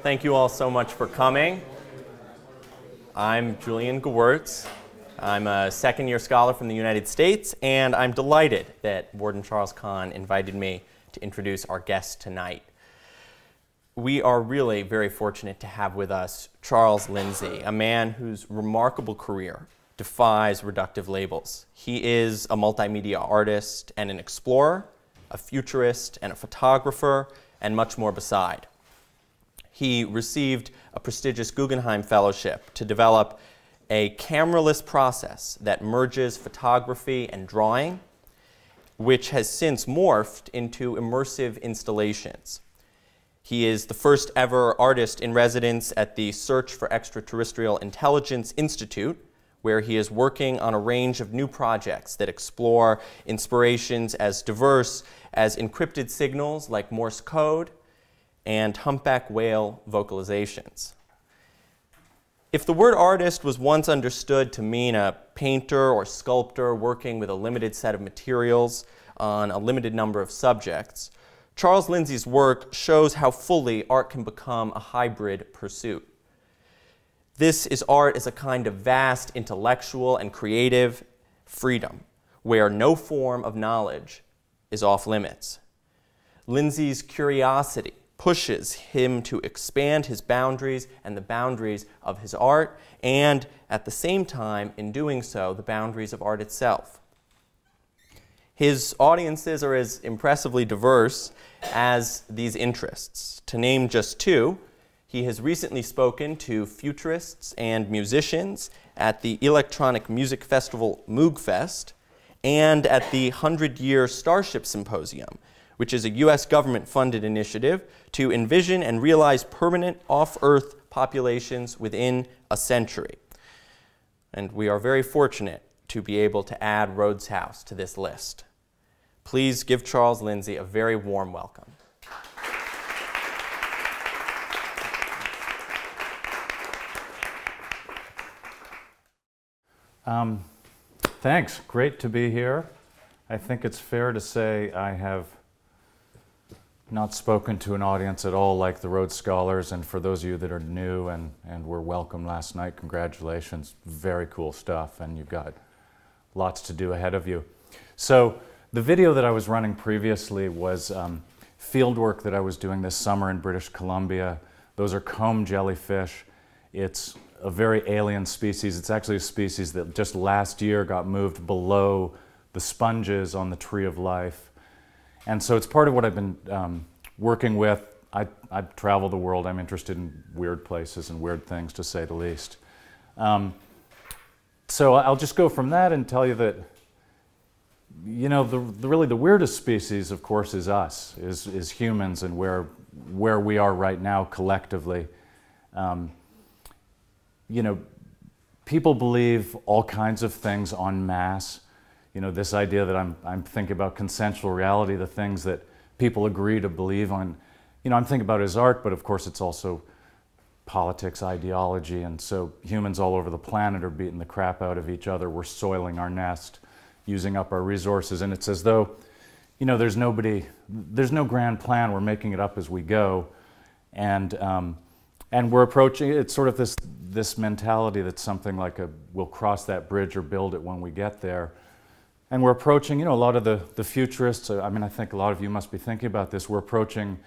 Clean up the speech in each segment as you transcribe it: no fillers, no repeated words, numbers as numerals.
Thank you all so much for coming. I'm Julian Gewurtz. I'm a second-year scholar from the United States, and I'm delighted that Warden Charles Kahn invited me to introduce our guest tonight. We are really very fortunate to have with us Charles Lindsay, a man whose remarkable career defies reductive labels. He is a multimedia artist and an explorer, a futurist and a photographer, and much more beside. He received a prestigious Guggenheim Fellowship to develop a cameraless process that merges photography and drawing, which has since morphed into immersive installations. He is the first ever artist in residence at the Search for Extraterrestrial Intelligence Institute, where he is working on a range of new projects that explore inspirations as diverse as encrypted signals like Morse code and humpback whale vocalizations. If the word artist was once understood to mean a painter or sculptor working with a limited set of materials on a limited number of subjects, Charles Lindsay's work shows how fully art can become a hybrid pursuit. This is art as a kind of vast intellectual and creative freedom, where no form of knowledge is off limits. Lindsay's curiosity pushes him to expand his boundaries and the boundaries of his art, and at the same time, in doing so, the boundaries of art itself. His audiences are as impressively diverse as these interests. To name just two, he has recently spoken to futurists and musicians at the electronic music festival Moogfest and at the 100-Year Starship Symposium, which is a U.S. government-funded initiative to envision and realize permanent off-Earth populations within a century. And we are very fortunate to be able to add Rhodes House to this list. Please give Charles Lindsay a very warm welcome. Thanks. Great to be here. I think it's fair to say I have not spoken to an audience at all like the Rhodes Scholars, and for those of you that are new and were welcome last night, congratulations. Very cool stuff, and you've got lots to do ahead of you. So the video that I was running previously was field work that I was doing this summer in British Columbia. Those are comb jellyfish. It's a very alien species. It's actually a species that just last year got moved below the sponges on the Tree of Life. And so it's part of what I've been working with. I travel the world. I'm interested in weird places and weird things, to say the least. So I'll just go from that and tell you that, you know, really the weirdest species, of course, is us, is humans, and where we are right now collectively. You know, people believe all kinds of things en masse. You know, this idea that I'm thinking about consensual reality, the things that people agree to believe on. You know, I'm thinking about it as art, but of course it's also politics, ideology, and so humans all over the planet are beating the crap out of each other. We're soiling our nest, using up our resources, and it's as though, you know, there's no grand plan. We're making it up as we go, and we're approaching, it's sort of this mentality that's something like we'll cross that bridge or build it when we get there. And we're approaching, you know, a lot of the futurists, I mean, I think a lot of you must be thinking about this, we're approaching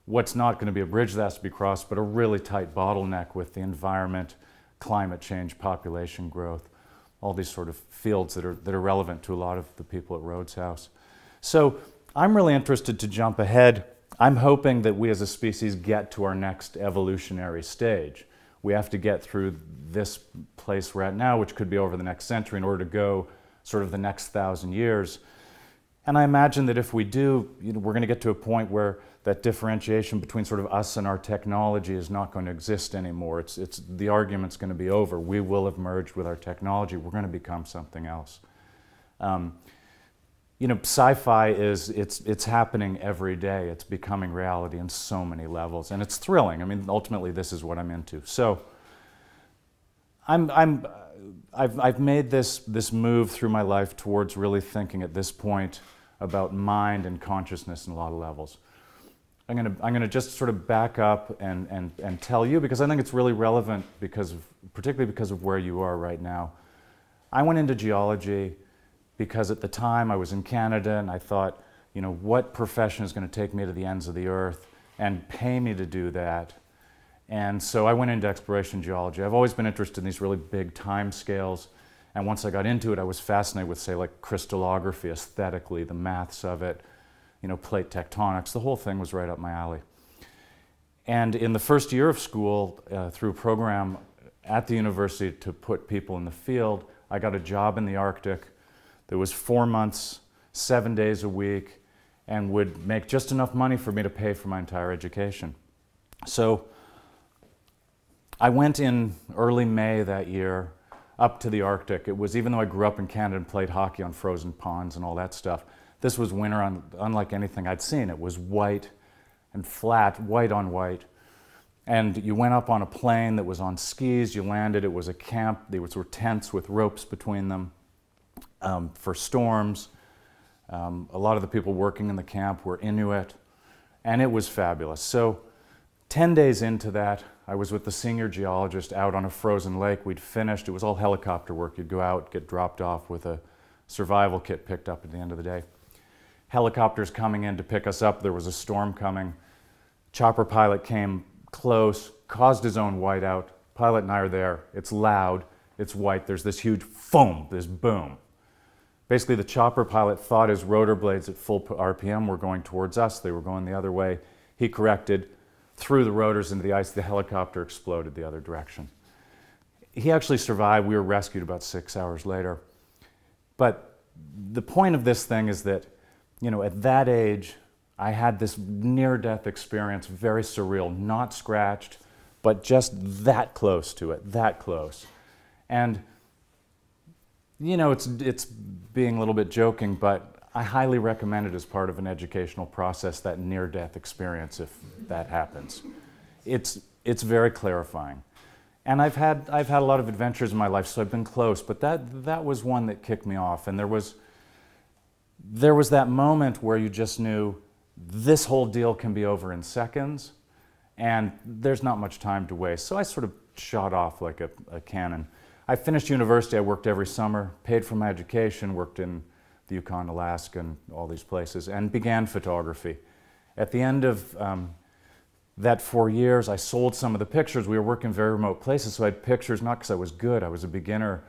what's not going to be a bridge that has to be crossed, but a really tight bottleneck with the environment, climate change, population growth, all these sort of fields that are relevant to a lot of the people at Rhodes House. So I'm really interested to jump ahead. I'm hoping that we as a species get to our next evolutionary stage. We have to get through this place we're at now, which could be over the next century, in order to go sort of the next 1,000 years. And I imagine that if we do, you know, we're going to get to a point where that differentiation between sort of us and our technology is not going to exist anymore. It's the argument's going to be over. We will have merged with our technology. We're going to become something else. You know, sci-fi it's happening every day. It's becoming reality in so many levels, and it's thrilling. I mean, ultimately, this is what I'm into. So, I've made this move through my life towards really thinking at this point about mind and consciousness in a lot of levels. I'm gonna just sort of back up and tell you, because I think it's really relevant, particularly because of where you are right now. I went into geology because at the time I was in Canada and I thought, what profession is going to take me to the ends of the earth and pay me to do that? And so I went into exploration geology. I've always been interested in these really big time scales. And once I got into it, I was fascinated with, say, like crystallography, aesthetically, the maths of it, plate tectonics. The whole thing was right up my alley. And in the first year of school, through a program at the university to put people in the field, I got a job in the Arctic that was 4 months, 7 days a week, and would make just enough money for me to pay for my entire education. So I went in early May that year up to the Arctic. It was, even though I grew up in Canada and played hockey on frozen ponds and all that stuff, this was winter unlike anything I'd seen. It was white and flat, white on white. And you went up on a plane that was on skis, you landed, it was a camp, there were tents with ropes between them for storms. A lot of the people working in the camp were Inuit, and it was fabulous. So 10 days into that, I was with the senior geologist out on a frozen lake. We'd finished, it was all helicopter work. You'd go out, get dropped off with a survival kit picked up at the end of the day. Helicopters coming in to pick us up, there was a storm coming. Chopper pilot came close, caused his own whiteout. Pilot and I are there, it's loud, it's white, there's this huge foam, this boom. Basically, the chopper pilot thought his rotor blades at full RPM were going towards us. They were going the other way. He corrected, threw the rotors into the ice. The helicopter exploded the other direction. He actually survived. We were rescued about 6 hours later. But the point of this thing is that, at that age, I had this near-death experience, very surreal, not scratched, but just that close to it, that close. And it's being a little bit joking, but I highly recommend it as part of an educational process, that near-death experience, if that happens. It's very clarifying. And I've had a lot of adventures in my life, so I've been close, but that was one that kicked me off. And there was that moment where you just knew this whole deal can be over in seconds, and there's not much time to waste. So I sort of shot off like a cannon. I finished university, I worked every summer, paid for my education, worked in the Yukon, Alaska, and all these places, and began photography. At the end of that 4 years, I sold some of the pictures. We were working in very remote places, so I had pictures, not because I was good, I was a beginner,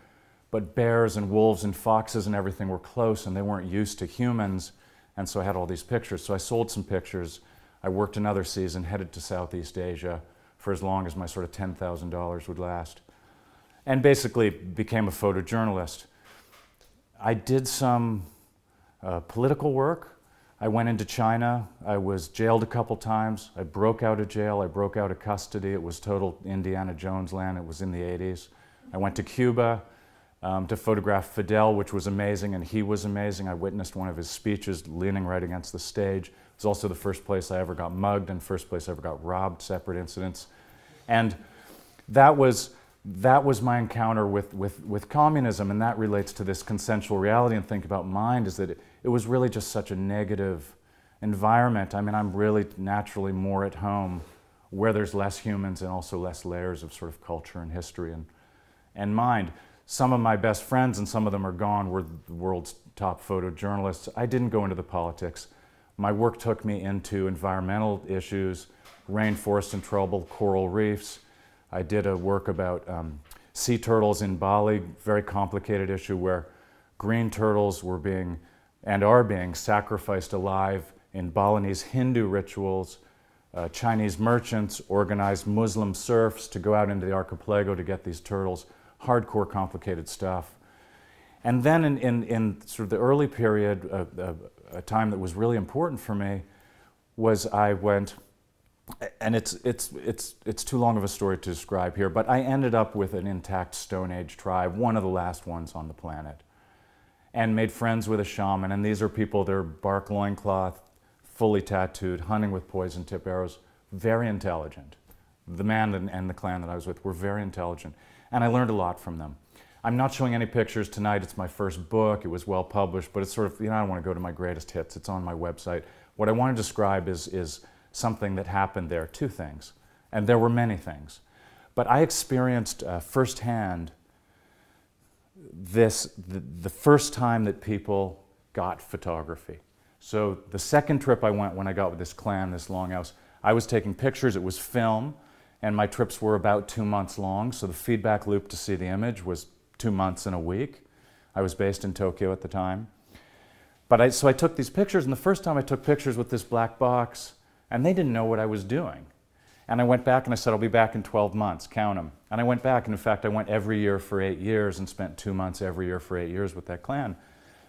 but bears and wolves and foxes and everything were close, and they weren't used to humans, and so I had all these pictures. So I sold some pictures. I worked another season, headed to Southeast Asia for as long as my sort of $10,000 would last, and basically became a photojournalist. I did some political work. I went into China. I was jailed a couple times. I broke out of jail. I broke out of custody. It was total Indiana Jones land. It was in the 80s. I went to Cuba to photograph Fidel, which was amazing, and he was amazing. I witnessed one of his speeches leaning right against the stage. It was also the first place I ever got mugged and first place I ever got robbed, separate incidents. And that was my encounter with communism, and that relates to this consensual reality and think about mind, is that it was really just such a negative environment. I mean, I'm really naturally more at home where there's less humans and also less layers of sort of culture and history and mind. Some of my best friends, and some of them are gone, were the world's top photojournalists. I didn't go into the politics. My work took me into environmental issues, rainforest in trouble, coral reefs. I did a work about sea turtles in Bali, very complicated issue where green turtles were being and are being sacrificed alive in Balinese Hindu rituals. Chinese merchants organized Muslim serfs to go out into the archipelago to get these turtles. Hardcore, complicated stuff. And then in sort of the early period, a time that was really important for me was I went, and it's too long of a story to describe here, but I ended up with an intact Stone Age tribe, one of the last ones on the planet, and made friends with a shaman. And these are people, they're bark loincloth, fully tattooed, hunting with poison tip arrows, very intelligent. The man and the clan that I was with were very intelligent, and I learned a lot from them. I'm not showing any pictures tonight. It's my first book. It was well published, but it's sort of, I don't want to go to my greatest hits. It's on my website. What I want to describe is something that happened there, two things. And there were many things. But I experienced firsthand the first time that people got photography. So the second trip I went when I got with this clan, this longhouse, I was taking pictures, it was film, and my trips were about 2 months long, so the feedback loop to see the image was 2 months and a week. I was based in Tokyo at the time. So I took these pictures, and the first time I took pictures with this black box, and they didn't know what I was doing. And I went back and I said, I'll be back in 12 months, count them. And I went back, and in fact, I went every year for 8 years and spent 2 months every year for 8 years with that clan.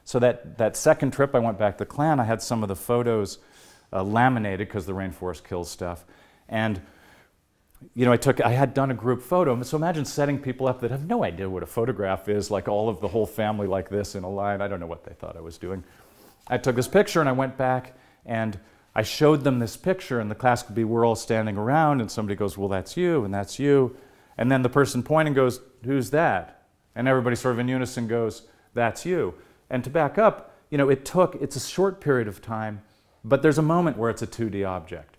So that second trip I went back to the clan, I had some of the photos laminated because the rainforest kills stuff. And you know, I had done a group photo, so imagine setting people up that have no idea what a photograph is, like all of the whole family like this in a line. I don't know what they thought I was doing. I took this picture and I went back and I showed them this picture, and the class could be, we're all standing around, and somebody goes, well, that's you, and that's you. And then the person pointing goes, who's that? And everybody sort of in unison goes, that's you. And to back up, you know, it's a short period of time, but there's a moment where it's a 2D object.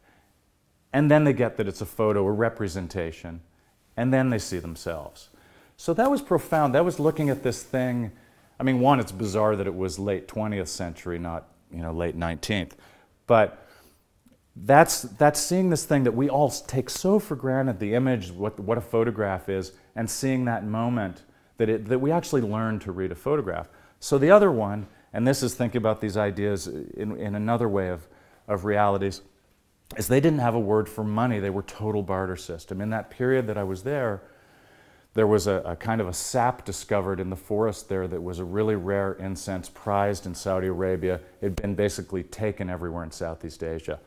And then they get that it's a photo, a representation, and then they see themselves. So that was profound. That was looking at this thing. I mean, one, it's bizarre that it was late 20th century, not, you know, late 19th. But that's seeing this thing that we all take so for granted, the image, what a photograph is, and seeing that moment that we actually learn to read a photograph. So the other one, and this is thinking about these ideas in another way of realities, is they didn't have a word for money. They were total barter system. In that period that I was there was a kind of a sap discovered in the forest there that was a really rare incense prized in Saudi Arabia. It had been basically taken everywhere in Southeast Asia.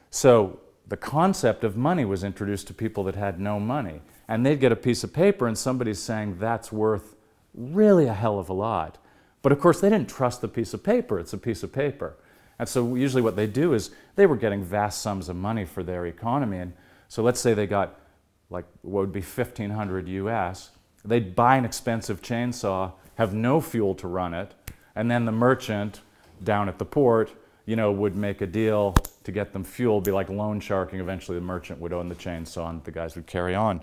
So the concept of money was introduced to people that had no money. And they'd get a piece of paper and somebody's saying that's worth really a hell of a lot. But of course they didn't trust the piece of paper. It's a piece of paper. And so usually what they do is they were getting vast sums of money for their economy. And so let's say they got like what would be $1,500 US. They'd buy an expensive chainsaw, have no fuel to run it, and then the merchant down at the port, you know, would make a deal to get them fuel, be like loan sharking. Eventually the merchant would own the chainsaw and the guys would carry on.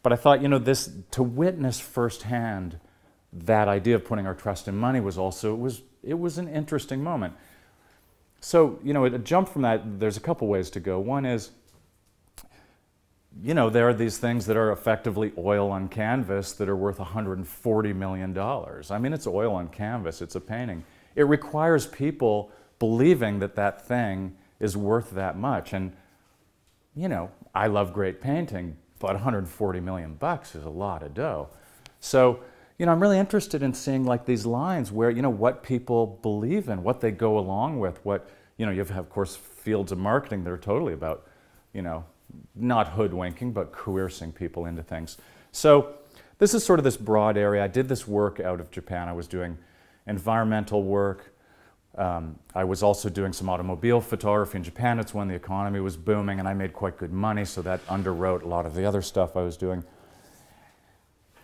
But I thought, you know, to witness firsthand that idea of putting our trust in money was also, it was an interesting moment. So, you know, a jump from that, there's a couple ways to go. One is, you know, there are these things that are effectively oil on canvas that are worth $140 million. I mean, it's oil on canvas, it's a painting. It requires people believing that that thing is worth that much. And, you know, I love great painting, but 140 million bucks is a lot of dough. So, you know, I'm really interested in seeing like these lines where, you know, what people believe in, what they go along with, what, you know, you have, of course, fields of marketing that are totally about, you know, not hoodwinking, but coercing people into things. So this is sort of this broad area. I did this work out of Japan. I was doing environmental work. I was also doing some automobile photography in Japan. It's when the economy was booming and I made quite good money, so that underwrote a lot of the other stuff I was doing.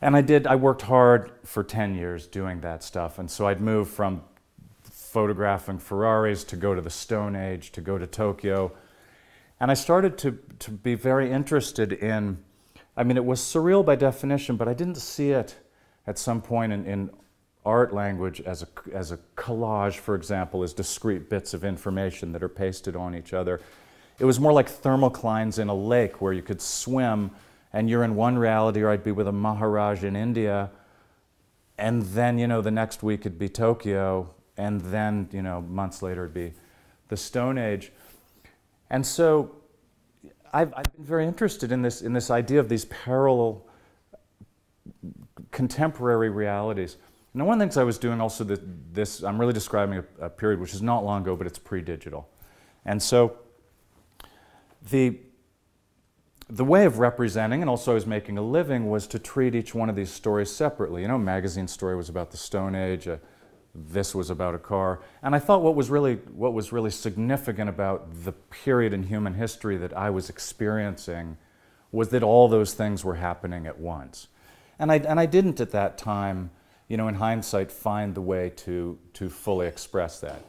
And I worked hard for 10 years doing that stuff. And so I'd move from photographing Ferraris to go to the Stone Age, to go to Tokyo. And I started to be very interested in, I mean, it was surreal by definition, but I didn't see it at some point in art language as a collage, for example, as discrete bits of information that are pasted on each other. It was more like thermoclines in a lake where you could swim and you're in one reality, or I'd be with a Maharaj in India, and then, you know, the next week it'd be Tokyo, and then, you know, months later it'd be the Stone Age. And so I've been very interested in this idea of these parallel contemporary realities. Now, one of the things I was doing also, I'm really describing a period which is not long ago, but it's pre-digital. And so the way of representing, and also I was making a living, was to treat each one of these stories separately. You know, a magazine story was about the Stone Age, this was about a car. And I thought what was really significant about the period in human history that I was experiencing was that all those things were happening at once. And I didn't at that time, you know, in hindsight, find the way to fully express that.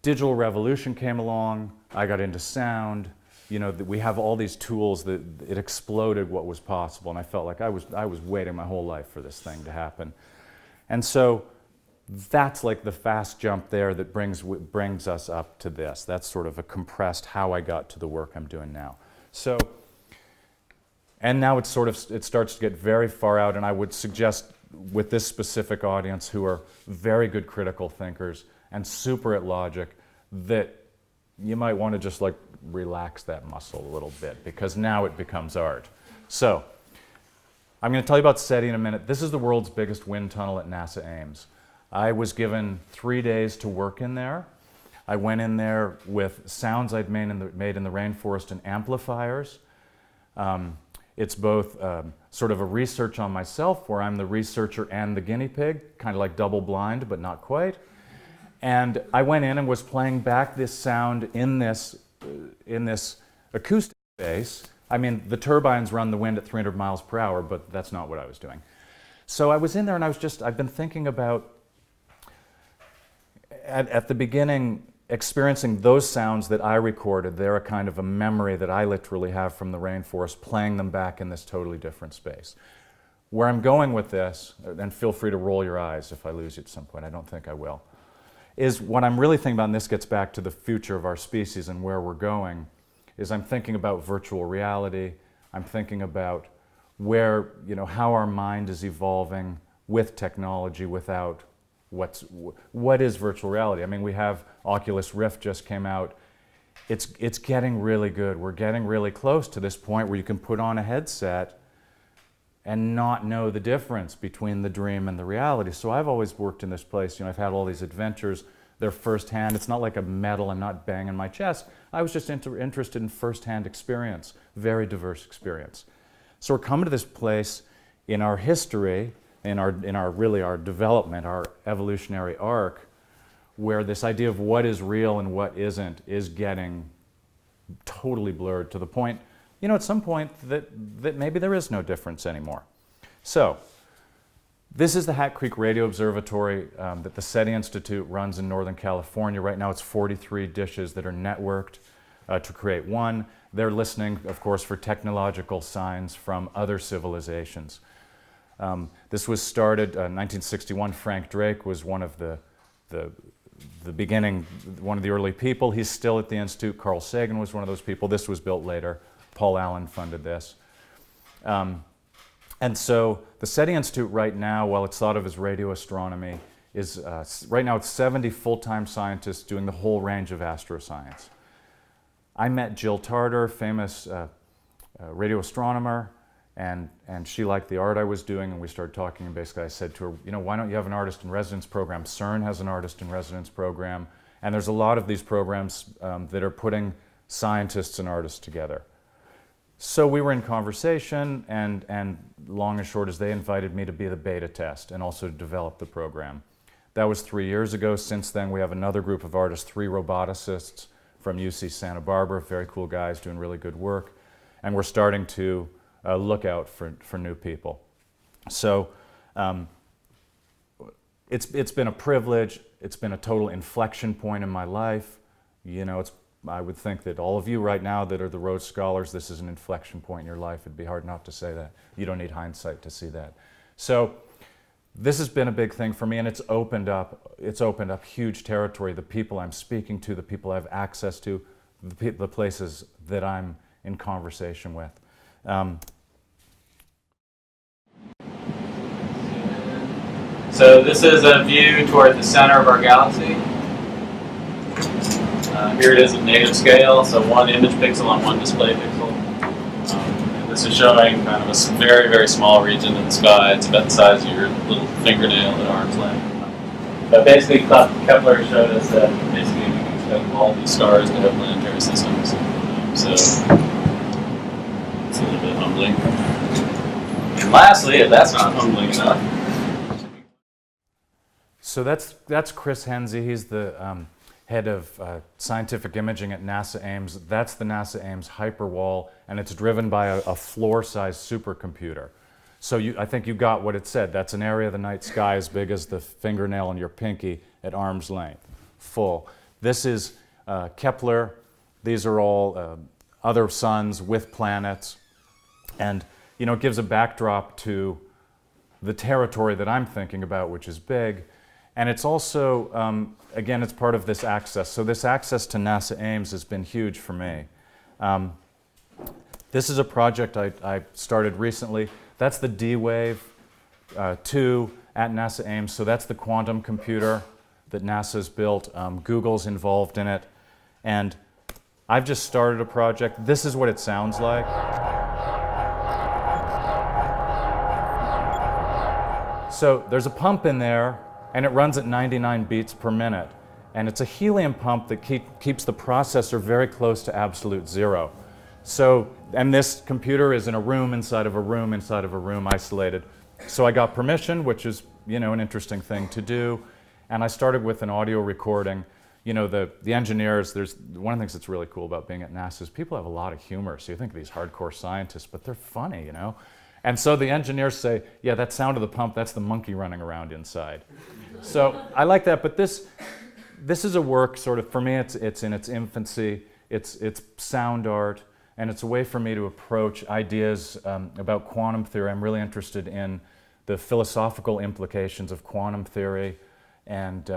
digital revolution came along, I got into sound, you know, we have all these tools that it exploded what was possible, and I felt like I was waiting my whole life for this thing to happen. And so that's like the fast jump there that brings us up to this. That's sort of a compressed how I got to the work I'm doing now. So, and now it starts to get very far out, and I would suggest with this specific audience who are very good critical thinkers and super at logic, that you might want to just like relax that muscle a little bit, because now it becomes art. So, I'm going to tell you about SETI in a minute. This is the world's biggest wind tunnel at NASA Ames. I was given 3 days to work in there. I went in there with sounds I'd made in the rainforest and amplifiers. It's both sort of a research on myself, where I'm the researcher and the guinea pig, kind of like double blind, but not quite. And I went in and was playing back this sound in this acoustic space. I mean, the turbines run the wind at 300 miles per hour, but that's not what I was doing. So I was in there, and I've been thinking about, at the beginning, experiencing those sounds that I recorded. They're a kind of a memory that I literally have from the rainforest, playing them back in this totally different space. Where I'm going with this, and feel free to roll your eyes if I lose you at some point, I don't think I will, is what I'm really thinking about, and this gets back to the future of our species and where we're going, is I'm thinking about virtual reality. I'm thinking about where, you know, how our mind is evolving with technology without what is virtual reality? I mean, we have Oculus Rift just came out. It's getting really good. We're getting really close to this point where you can put on a headset and not know the difference between the dream and the reality. So I've always worked in this place. You know, I've had all these adventures. They're firsthand. It's not like a medal. I'm not banging my chest. I was just interested in firsthand experience, very diverse experience. So we're coming to this place in our history, in our development, our evolutionary arc, where this idea of what is real and what isn't is getting totally blurred to the point, you know, at some point that maybe there is no difference anymore. So, this is the Hat Creek Radio Observatory that the SETI Institute runs in Northern California. Right now it's 43 dishes that are networked to create one. They're listening, of course, for technological signs from other civilizations. This was started in 1961. Frank Drake was one of the beginning, one of the early people. He's still at the Institute. Carl Sagan was one of those people. This was built later. Paul Allen funded this. And so the SETI Institute right now, while it's thought of as radio astronomy, is right now it's 70 full-time scientists doing the whole range of astroscience. I met Jill Tarter, famous radio astronomer, and she liked the art I was doing, and we started talking, and basically I said to her, you know, why don't you have an artist in residence program? CERN has an artist in residence program, and there's a lot of these programs that are putting scientists and artists together. So we were in conversation, and long and short is they invited me to be the beta test and also to develop the program. That was 3 years ago. Since then we have another group of artists, 3 roboticists from UC Santa Barbara, very cool guys doing really good work, and we're starting to look out for new people. So it's been a privilege. It's been a total inflection point in my life. You know, I would think that all of you right now that are the Rhodes Scholars, this is an inflection point in your life. It'd be hard not to say that. You don't need hindsight to see that. So this has been a big thing for me, and it's opened up huge territory. The people I'm speaking to, the people I have access to, the places that I'm in conversation with. So this is a view toward the center of our galaxy. Here it is at native scale, so 1 image pixel on 1 display pixel. And this is showing kind of a very, very small region in the sky. It's about the size of your little fingernail at arm's length. But basically, Kepler showed us that basically we can expect all these stars to have planetary systems. So it's a little bit humbling. And lastly, if that's not humbling enough. So that's Chris Henze. He's the head of scientific imaging at NASA Ames. That's the NASA Ames Hyperwall, and it's driven by a floor-sized supercomputer. So I think you got what it said. That's an area of the night sky as big as the fingernail on your pinky at arm's length, full. This is Kepler. These are all other suns with planets. And, you know, it gives a backdrop to the territory that I'm thinking about, which is big. And it's also, again, it's part of this access. So this access to NASA Ames has been huge for me. This is a project I started recently. That's the D-Wave 2 at NASA Ames. So that's the quantum computer that NASA's built. Google's involved in it. And I've just started a project. This is what it sounds like. So there's a pump in there, and it runs at 99 beats per minute. And it's a helium pump that keeps the processor very close to absolute zero. So, and this computer is in a room inside of a room inside of a room, isolated. So I got permission, which is, you know, an interesting thing to do. And I started with an audio recording. You know, the engineers, there's one of the things that's really cool about being at NASA is people have a lot of humor. So you think of these hardcore scientists, but they're funny, you know? And so the engineers say, yeah, that sound of the pump, that's the monkey running around inside. So I like that, but this is a work sort of, for me, it's in its infancy, it's sound art, and it's a way for me to approach ideas about quantum theory. I'm really interested in the philosophical implications of quantum theory, and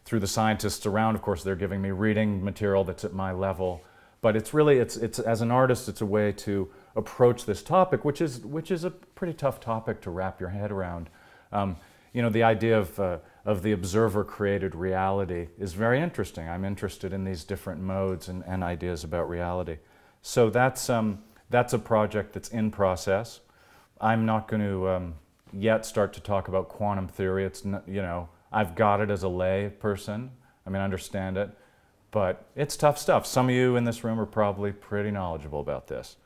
through the scientists around, of course, they're giving me reading material that's at my level. But it's really, it's as an artist, it's a way to approach this topic, which is a pretty tough topic to wrap your head around. You know, the idea of the observer-created reality is very interesting. I'm interested in these different modes and ideas about reality. So that's a project that's in process. I'm not going to yet start to talk about quantum theory. It's not, you know, I've got it as a lay person. I mean, I understand it. But it's tough stuff. Some of you in this room are probably pretty knowledgeable about this.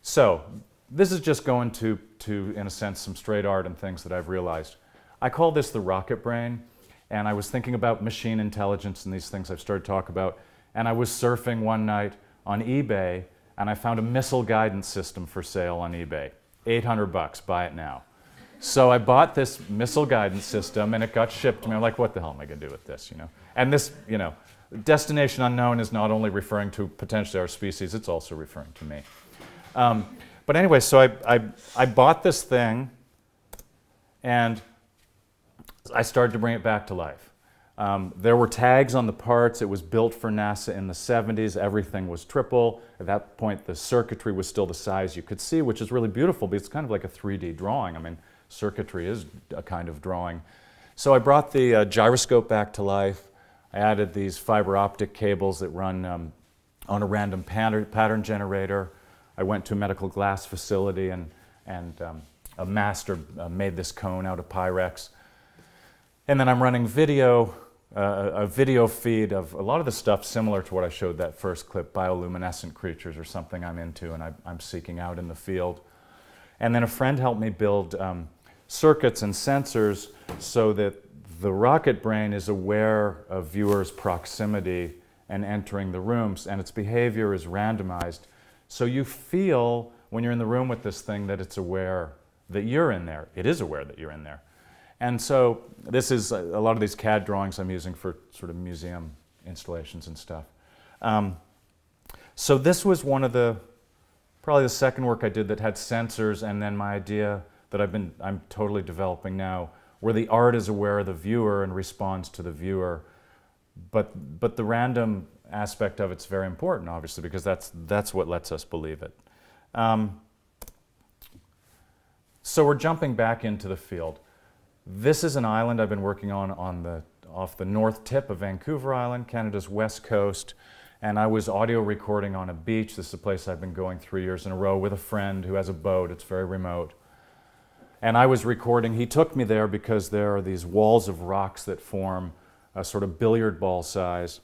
So this is just going to, in a sense, some straight art and things that I've realized. I call this the rocket brain, and I was thinking about machine intelligence and these things I've started to talk about, and I was surfing one night on eBay, and I found a missile guidance system for sale on eBay. $800, buy it now. So I bought this missile guidance system, and it got shipped to me. I'm like, what the hell am I going to do with this, you know? And this, you know, destination unknown is not only referring to potentially our species, it's also referring to me. But anyway, so I bought this thing, and I started to bring it back to life. There were tags on the parts. It was built for NASA in the 70s. Everything was triple. At that point, the circuitry was still the size you could see, which is really beautiful, but it's kind of like a 3D drawing. I mean, circuitry is a kind of drawing. So I brought the gyroscope back to life. I added these fiber optic cables that run on a random pattern generator. I went to a medical glass facility, and a master made this cone out of Pyrex. And then I'm running video, a video feed of a lot of the stuff similar to what I showed that first clip, bioluminescent creatures or something I'm into and I'm seeking out in the field. And then a friend helped me build circuits and sensors so that the rocket brain is aware of viewers' proximity and entering the rooms, and its behavior is randomized. So you feel when you're in the room with this thing that it's aware that you're in there. It is aware that you're in there. And so this is a lot of these CAD drawings I'm using for sort of museum installations and stuff. So this was one of probably the second work I did that had sensors, and then my idea that I'm totally developing now, where the art is aware of the viewer and responds to the viewer. But the random aspect of it's very important, obviously, because that's what lets us believe it. So we're jumping back into the field. This is an island I've been working on off the north tip of Vancouver Island, Canada's west coast, and I was audio recording on a beach. This is a place I've been going 3 years in a row with a friend who has a boat. It's very remote. And I was recording. He took me there because there are these walls of rocks that form a sort of billiard ball size.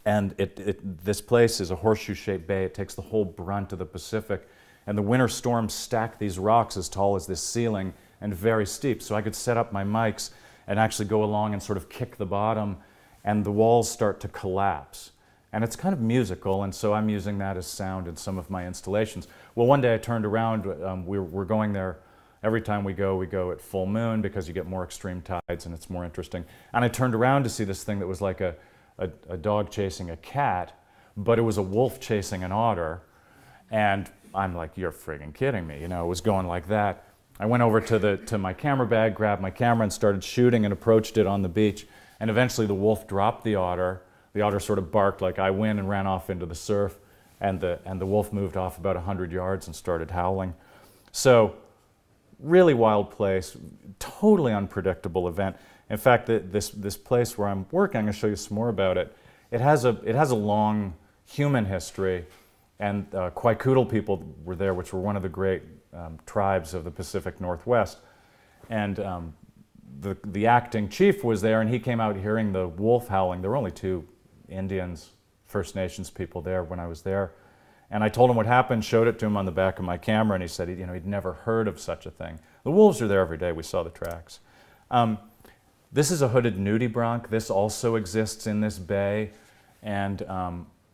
And this place is a horseshoe-shaped bay. It takes the whole brunt of the Pacific. And the winter storms stack these rocks as tall as this ceiling and very steep. So I could set up my mics and actually go along and sort of kick the bottom, and the walls start to collapse. And it's kind of musical, and so I'm using that as sound in some of my installations. Well, one day I turned around, we're going there, Every time we go at full moon because you get more extreme tides and it's more interesting. And I turned around to see this thing that was like a dog chasing a cat, but it was a wolf chasing an otter. And I'm like, you're friggin' kidding me. You know, it was going like that. I went over to my camera bag, grabbed my camera and started shooting and approached it on the beach. And eventually the wolf dropped the otter. The otter sort of barked like I win and ran off into the surf. And the wolf moved off about 100 yards and started howling. So, really wild place, totally unpredictable event. In fact, this place where I'm working, I'm going to show you some more about it. It has a long human history, and Kwaikutl people were there, which were one of the great tribes of the Pacific Northwest. And the acting chief was there, and he came out hearing the wolf howling. There were only 2 Indians, First Nations people there when I was there. And I told him what happened, showed it to him on the back of my camera, and he said he'd never heard of such a thing. The wolves are there every day. We saw the tracks. This is a hooded nudibranch. This also exists in this bay. And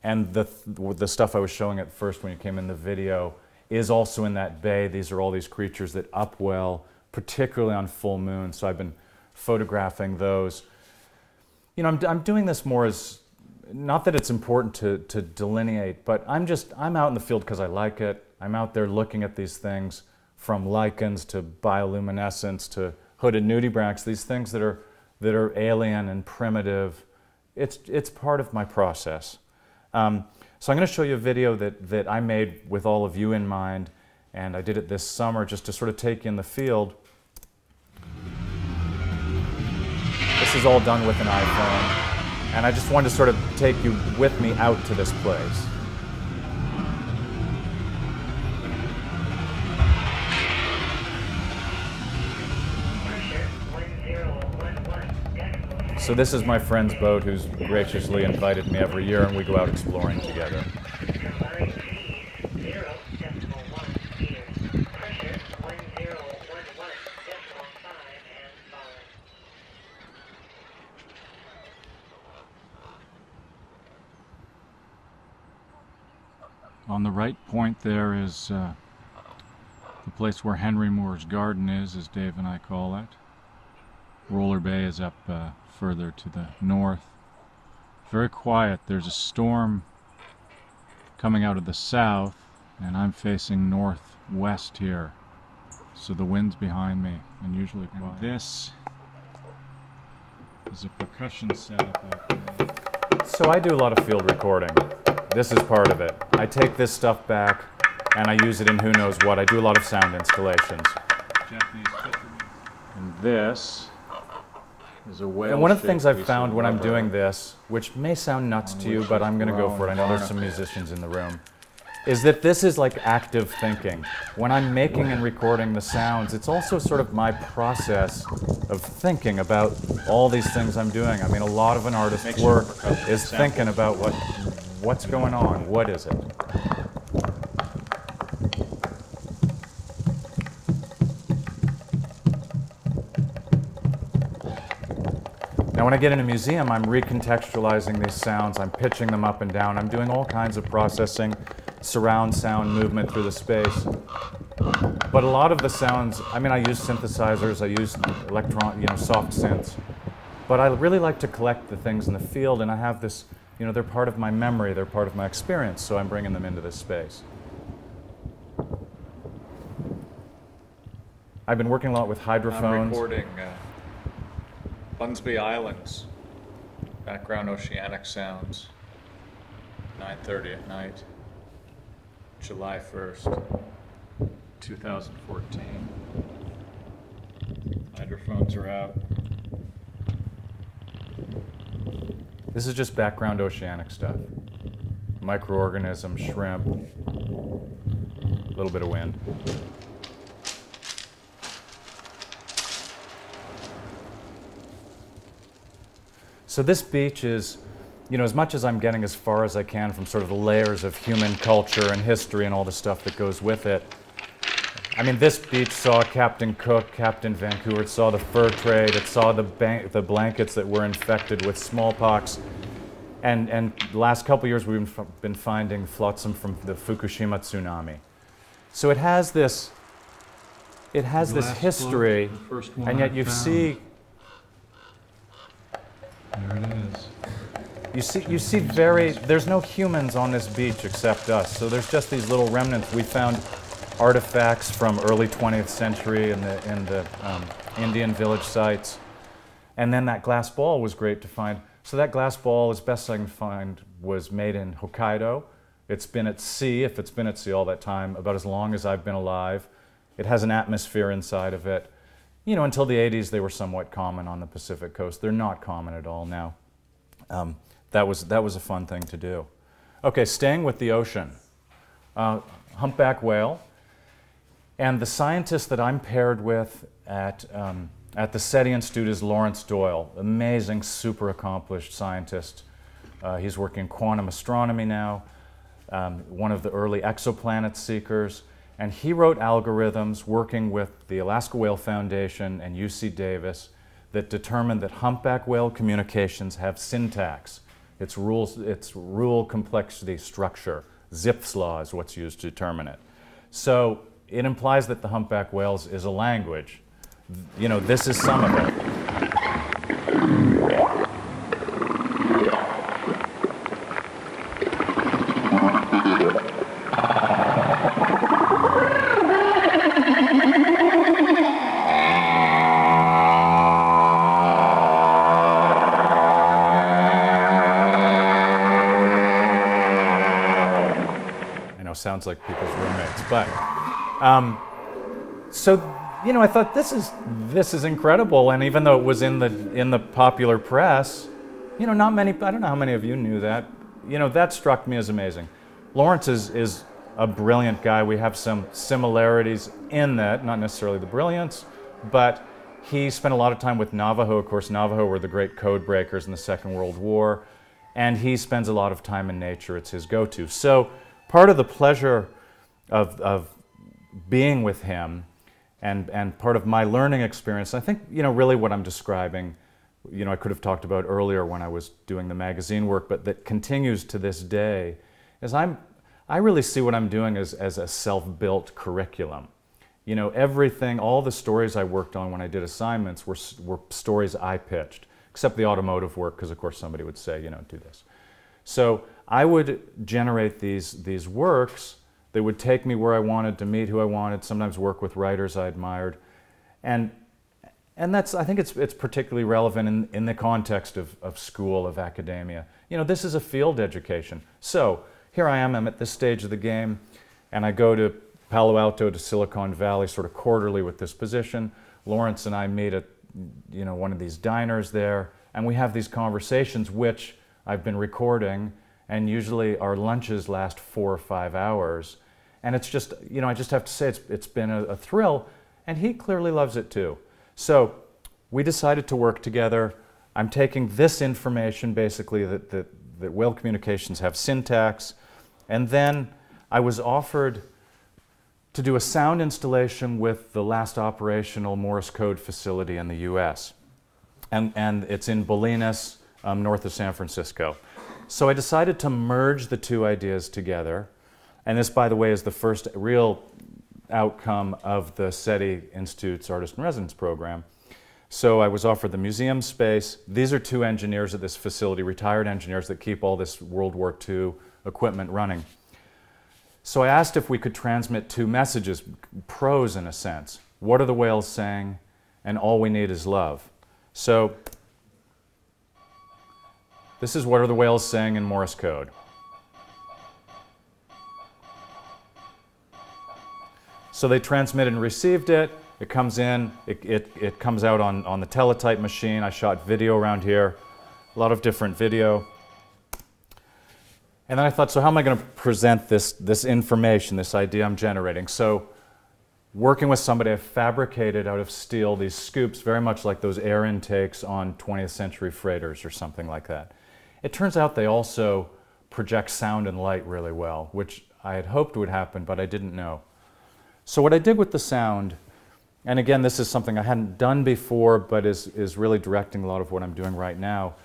the stuff I was showing at first when you came in the video is also in that bay. These are all these creatures that upwell, particularly on full moon. So I've been photographing those. You know, I'm doing this more as, not that it's important to delineate, but I'm out in the field because I like it. I'm out there looking at these things, from lichens to bioluminescence to hooded nudibranchs, these things that are alien and primitive. It's part of my process. So I'm going to show you a video that I made with all of you in mind, and I did it this summer just to sort of take you in the field. This is all done with an iPhone. And I just wanted to sort of take you with me out to this place. So this is my friend's boat who's graciously invited me every year, and we go out exploring together. On the right point there is the place where Henry Moore's garden is, as Dave and I call it. Roller Bay is up further to the north. Very quiet. There's a storm coming out of the south, and I'm facing northwest here. So the wind's behind me, unusually quiet. And this is a percussion setup out there. So I do a lot of field recording. This is part of it. I take this stuff back and I use it in who knows what. I do a lot of sound installations. And this is a whale. And one of the things I've found when I'm doing this, which may sound nuts to you, but I'm going to go for it. I know there's some musicians in the room. Is that this is like active thinking. When I'm making and recording the sounds, it's also sort of my process of thinking about all these things I'm doing. I mean, a lot of an artist's work is thinking about what's going on, what is it? Now when I get in a museum, I'm recontextualizing these sounds, I'm pitching them up and down, I'm doing all kinds of processing, surround sound movement through the space. But a lot of the sounds, I mean, I use synthesizers, I use soft synths, but I really like to collect the things in the field, and I have this, they're part of my memory, they're part of my experience, so I'm bringing them into this space. I've been working a lot with hydrophones. I'm recording Bunsby Islands, background oceanic sounds, 9:30 at night, July 1st, 2014. Hydrophones are out. This is just background oceanic stuff. Microorganisms, shrimp, a little bit of wind. So this beach is, as much as I'm getting as far as I can from sort of the layers of human culture and history and all the stuff that goes with it. I mean, this beach saw Captain Cook, Captain Vancouver, it saw the fur trade, it saw the blankets that were infected with smallpox. And the last couple years we've been finding flotsam from the Fukushima tsunami. So it has this it has this Glass history, float, the first one and yet I you found. see, There it is. you see there's no humans on this beach except us. So there's just these little remnants. We found artifacts from early 20th century in the Indian village sites. And then that glass ball was great to find. So that glass ball, as best I can find, was made in Hokkaido. It's been at sea, if it's been at sea all that time, about as long as I've been alive. It has an atmosphere inside of it. You know, until the 80s, they were somewhat common on the Pacific coast. They're not common at all now. That was a fun thing to do. Okay, staying with the ocean. Humpback whale. And the scientist that I'm paired with at the SETI Institute is Lawrence Doyle, amazing, super accomplished scientist. He's working in quantum astronomy now, one of the early exoplanet seekers. And he wrote algorithms working with the Alaska Whale Foundation and UC Davis that determined that humpback whale communications have syntax. It's rule complexity structure. Zipf's law is what's used to determine it. So it implies that the humpback whales is a language. You know, this is some of it. Sounds like people's roommates, but so you know, I thought this is incredible, and even though it was in the popular press, you know, not many. I don't know how many of you knew that. You know, that struck me as amazing. Lawrence is a brilliant guy. We have some similarities in that, not necessarily the brilliance, but he spent a lot of time with Navajo. Of course, Navajo were the great code breakers in the Second World War, and he spends a lot of time in nature. It's his go-to. So part of the pleasure of being with him and part of my learning experience, I think, you know, really what I'm describing, you know, I could have talked about earlier when I was doing the magazine work, but that continues to this day, is I really see what I'm doing as a self-built curriculum. You know, everything, all the stories I worked on when I did assignments were stories I pitched, except the automotive work, because of course somebody would say, you know, do this. So I would generate these works that would take me where I wanted, to meet who I wanted, sometimes work with writers I admired. And that's, I think it's particularly relevant in the context of school, of academia. You know, this is a field education. So here I am, I'm at this stage of the game, and I go to Palo Alto to Silicon Valley sort of quarterly with this position. Lawrence and I meet at, you know, one of these diners there, and we have these conversations which I've been recording, and usually our lunches last 4 or 5 hours. And it's just, you know, I just have to say it's been a thrill, and he clearly loves it too. So we decided to work together. I'm taking this information, basically, that whale communications have syntax, and then I was offered to do a sound installation with the last operational Morse code facility in the US. And it's in Bolinas, north of San Francisco. So I decided to merge the two ideas together. And this, by the way, is the first real outcome of the SETI Institute's Artist in Residence program. So I was offered the museum space. These are two engineers at this facility, retired engineers that keep all this World War II equipment running. So I asked if we could transmit two messages, prose in a sense. What are the whales saying? And all we need is love. So this is what are the whales saying in Morse code. So they transmitted and received it. It comes in, it comes out on the teletype machine. I shot video around here, a lot of different video. And then I thought, so how am I going to present this information, this idea I'm generating? So working with somebody, I fabricated out of steel these scoops, very much like those air intakes on 20th century freighters or something like that. It turns out they also project sound and light really well, which I had hoped would happen, but I didn't know. So what I did with the sound, and again, this is something I hadn't done before, but is really directing a lot of what I'm doing right now,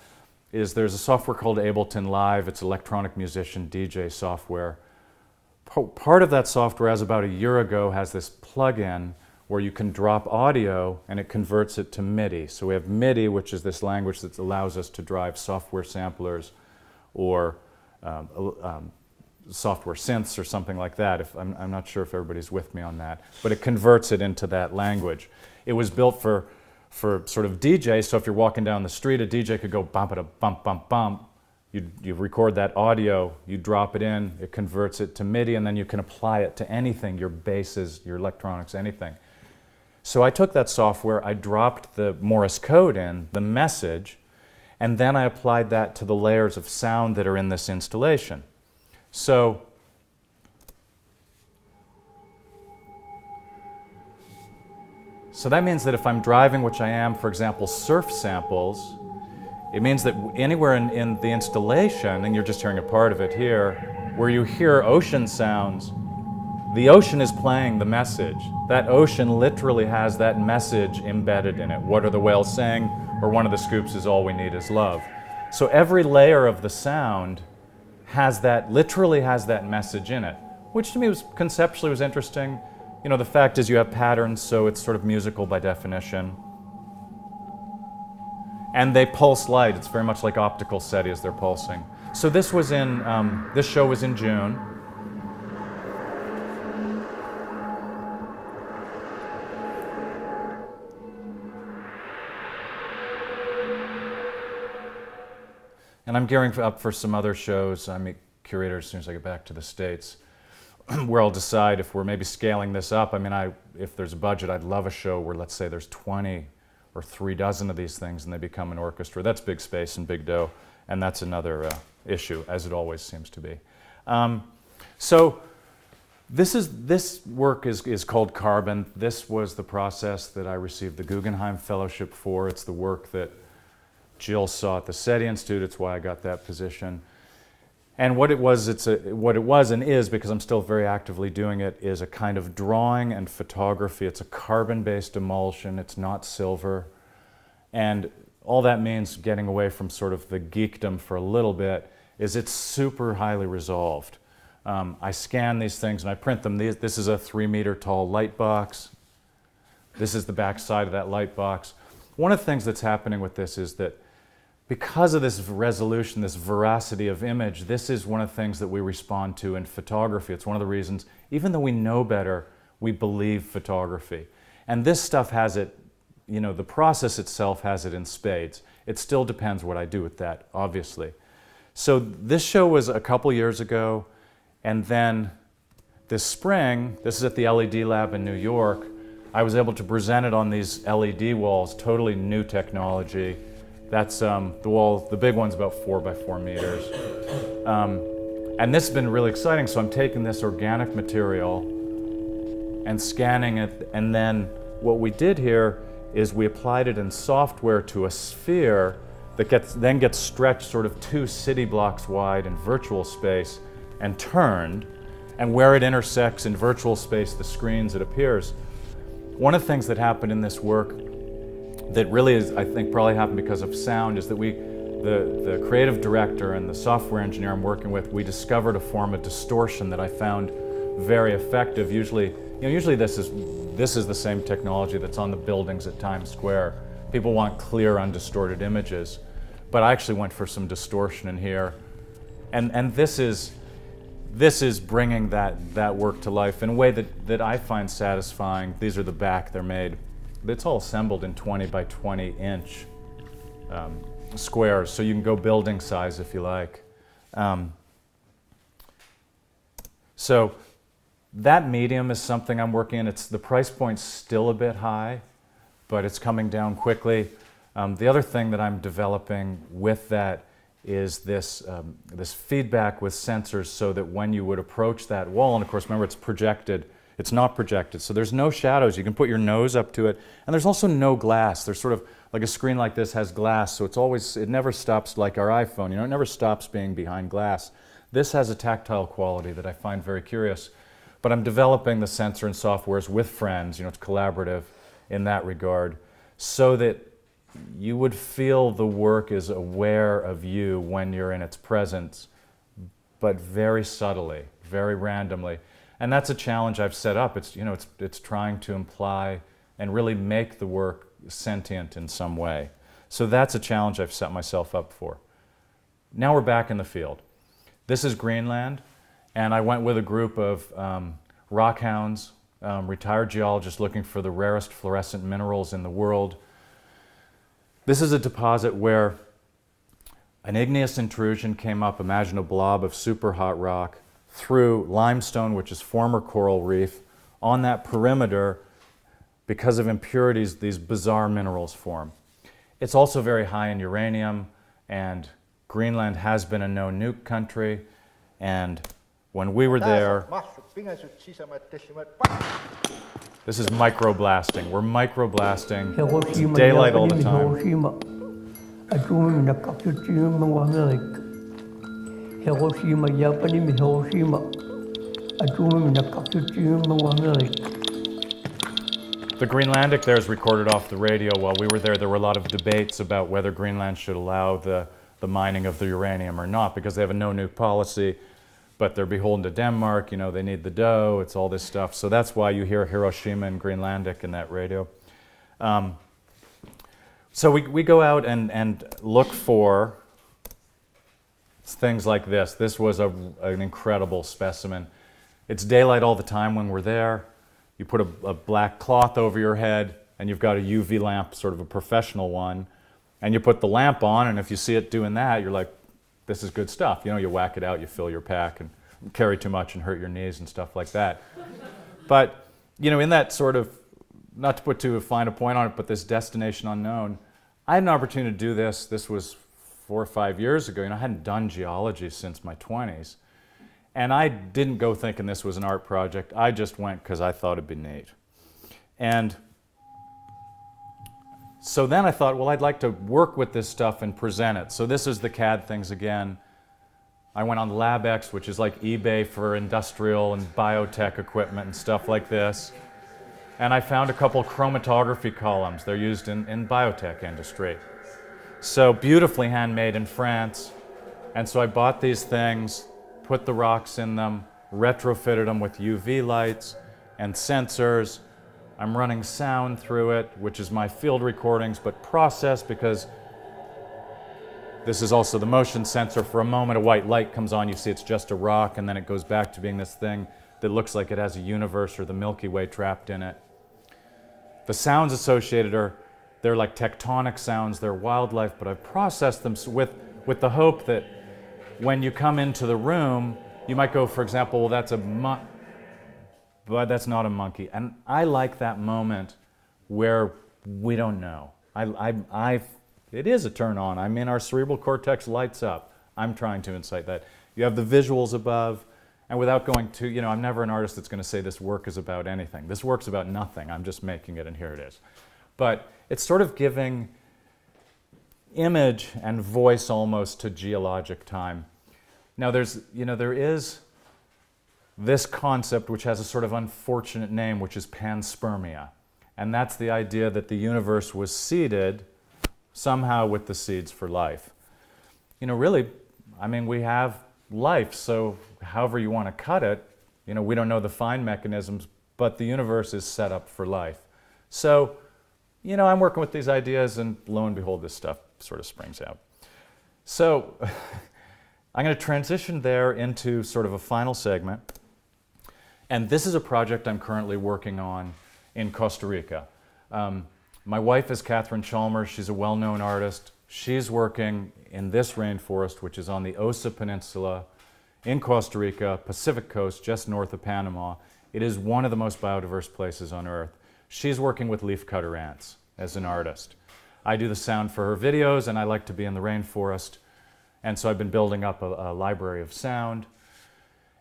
is there's a software called Ableton Live. It's electronic musician DJ software. Part of that software, as about a year ago, has this plug-in where you can drop audio and it converts it to MIDI. So we have MIDI, which is this language that allows us to drive software samplers or software synths or something like that. I'm not sure if everybody's with me on that, but it converts it into that language. It was built for sort of DJs, so if you're walking down the street, a DJ could go bump, bump, bump. You record that audio, you drop it in, it converts it to MIDI, and then you can apply it to anything, your basses, your electronics, anything. So I took that software, I dropped the Morse code in, the message, and then I applied that to the layers of sound that are in this installation. So that means that if I'm driving, which I am, for example, surf samples, it means that anywhere in the installation, and you're just hearing a part of it here, where you hear ocean sounds, the ocean is playing the message. That ocean literally has that message embedded in it. What are the whales saying? Or one of the scoops is all we need is love. So every layer of the sound literally has that message in it, which to me conceptually was interesting. You know, the fact is you have patterns, so it's sort of musical by definition. And they pulse light. It's very much like optical SETI as they're pulsing. So this was this show was in June. And I'm gearing up for some other shows. I meet curators as soon as I get back to the States, where I'll decide if we're maybe scaling this up. I mean, if there's a budget, I'd love a show where, let's say, there's 20 or 36 of these things and they become an orchestra. That's big space and big dough, and that's another issue, as it always seems to be. So this work is called Carbon. This was the process that I received the Guggenheim Fellowship for. It's the work that Jill saw at the SETI Institute. It's why I got that position. And what it was and is, because I'm still very actively doing it, is a kind of drawing and photography. It's a carbon-based emulsion. It's not silver. And all that means, getting away from sort of the geekdom for a little bit, is it's super highly resolved. I scan these things and I print them. This is a 3-meter tall light box. This is the back side of that light box. One of the things that's happening with this is that because of this resolution, this veracity of image, this is one of the things that we respond to in photography. It's one of the reasons, even though we know better, we believe photography. And this stuff has it, you know, the process itself has it in spades. It still depends what I do with that, obviously. So this show was a couple years ago, and then this spring, this is at the LED lab in New York, I was able to present it on these LED walls, totally new technology. That's the wall, the big one's about 4 by 4 meters. And this has been really exciting, so I'm taking this organic material and scanning it, and then what we did here is we applied it in software to a sphere that then gets stretched sort of 2 city blocks wide in virtual space and turned, and where it intersects in virtual space, the screens, it appears. One of the things that happened in this work that really is, I think, probably happened because of sound, is that the creative director and the software engineer I'm working with, we discovered a form of distortion that I found very effective. Usually this is the same technology that's on the buildings at Times Square. People want clear, undistorted images, but I actually went for some distortion in here, and this is bringing that work to life in a way that I find satisfying. These are the back, they're made. It's all assembled in 20 by 20 inch squares, so you can go building size if you like. So that medium is something I'm working in. The price point's still a bit high, but it's coming down quickly. The other thing that I'm developing with that is this feedback with sensors, so that when you would approach that wall, and of course remember it's projected, it's not projected, so there's no shadows. You can put your nose up to it, and there's also no glass. There's sort of like a screen like this has glass, so it never stops, like our iPhone, it never stops being behind glass. This has a tactile quality that I find very curious, but I'm developing the sensor and softwares with friends, it's collaborative in that regard, so that you would feel the work is aware of you when you're in its presence, but very subtly, very randomly. And that's a challenge I've set up. It's trying to imply and really make the work sentient in some way. So that's a challenge I've set myself up for. Now we're back in the field. This is Greenland, and I went with a group of rockhounds, retired geologists looking for the rarest fluorescent minerals in the world. This is a deposit where an igneous intrusion came up, imagine a blob of super hot rock, through limestone, which is former coral reef. On that perimeter, because of impurities, these bizarre minerals form. It's also very high in uranium, and Greenland has been a no-nuke country, and when we were there, this is microblasting. We're microblasting. It's daylight all the time. Hiroshima, Japan, Hiroshima. The Greenlandic there is recorded off the radio. While we were there were a lot of debates about whether Greenland should allow the mining of the uranium or not, because they have a no-nuke policy, but they're beholden to Denmark, they need the dough, it's all this stuff. So that's why you hear Hiroshima and Greenlandic in that radio. So we go out and look for things like this. This was an incredible specimen. It's daylight all the time when we're there. You put a black cloth over your head, and you've got a UV lamp, sort of a professional one, and you put the lamp on, and if you see it doing that, you're like, this is good stuff. You whack it out, you fill your pack, and carry too much and hurt your knees and stuff like that. But, in that sort of, not to put too fine a point on it, but this destination unknown, I had an opportunity to do this. This was 4 or 5 years ago. I hadn't done geology since my 20s. And I didn't go thinking this was an art project. I just went because I thought it'd be neat. And so then I thought, well, I'd like to work with this stuff and present it. So this is the CAD things again. I went on LabX, which is like eBay for industrial and biotech equipment and stuff like this. And I found a couple chromatography columns. They're used in biotech industry. So beautifully handmade in France. And so I bought these things, put the rocks in them, retrofitted them with UV lights and sensors. I'm running sound through it, which is my field recordings, but processed because this is also the motion sensor. For a moment, a white light comes on, you see it's just a rock, and then it goes back to being this thing that looks like it has a universe or the Milky Way trapped in it. The sounds associated they're like tectonic sounds, they're wildlife, but I've processed them with the hope that when you come into the room, you might go, for example, well, that's but that's not a monkey. And I like that moment where we don't know. It is a turn on. Our cerebral cortex lights up. I'm trying to incite that. You have the visuals above, and without going to, I'm never an artist that's going to say this work is about anything. This work's about nothing. I'm just making it, and here it is. But it's sort of giving image and voice almost to geologic time. Now there is this concept which has a sort of unfortunate name, which is panspermia. And that's the idea that the universe was seeded somehow with the seeds for life. Really, we have life, so however you want to cut it, we don't know the fine mechanisms, but the universe is set up for life. So, I'm working with these ideas, and lo and behold, this stuff sort of springs out. So, I'm going to transition there into sort of a final segment. And this is a project I'm currently working on in Costa Rica. My wife is Catherine Chalmers. She's a well-known artist. She's working in this rainforest, which is on the Osa Peninsula in Costa Rica, Pacific coast, just north of Panama. It is one of the most biodiverse places on Earth. She's working with leafcutter ants as an artist. I do the sound for her videos, and I like to be in the rainforest. And so I've been building up a library of sound.